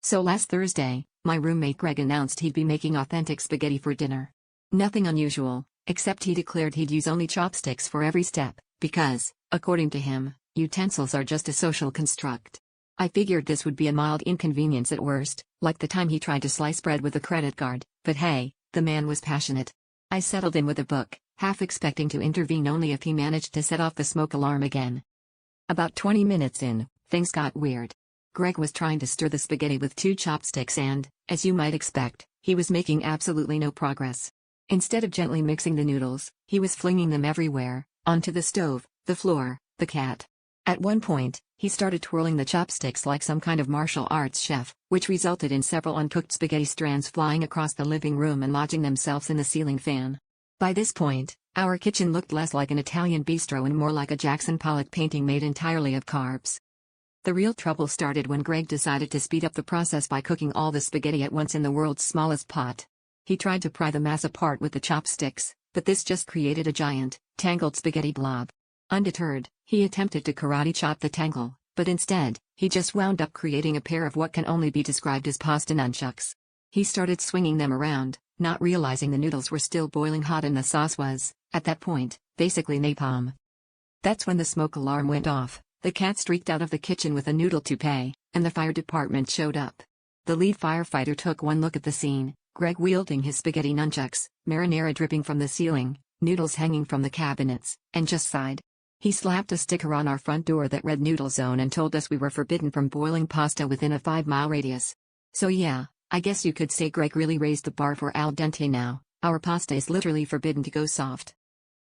So last Thursday, my roommate Greg announced he'd be making authentic spaghetti for dinner. Nothing unusual, except he declared he'd use only chopsticks for every step, because, according to him, utensils are just a social construct. I figured this would be a mild inconvenience at worst, like the time he tried to slice bread with a credit card, but hey, the man was passionate. I settled in with a book, half expecting to intervene only if he managed to set off the smoke alarm again. About 20 minutes in, things got weird. Greg was trying to stir the spaghetti with 2 chopsticks and, as you might expect, he was making absolutely no progress. Instead of gently mixing the noodles, he was flinging them everywhere, onto the stove, the floor, the cat. At one point, he started twirling the chopsticks like some kind of martial arts chef, which resulted in several uncooked spaghetti strands flying across the living room and lodging themselves in the ceiling fan. By this point, our kitchen looked less like an Italian bistro and more like a Jackson Pollock painting made entirely of carbs. The real trouble started when Greg decided to speed up the process by cooking all the spaghetti at once in the world's smallest pot. He tried to pry the mass apart with the chopsticks, but this just created a giant, tangled spaghetti blob. Undeterred, he attempted to karate chop the tangle, but instead, he just wound up creating a pair of what can only be described as pasta nunchucks. He started swinging them around, not realizing the noodles were still boiling hot and the sauce was, at that point, basically napalm. That's when the smoke alarm went off, the cat streaked out of the kitchen with a noodle toupee, and the fire department showed up. The lead firefighter took one look at the scene, Greg wielding his spaghetti nunchucks, marinara dripping from the ceiling, noodles hanging from the cabinets, and just sighed. He slapped a sticker on our front door that read Noodle Zone and told us we were forbidden from boiling pasta within a 5-mile radius. So yeah, I guess you could say Greg really raised the bar for al dente now. Our pasta is literally forbidden to go soft.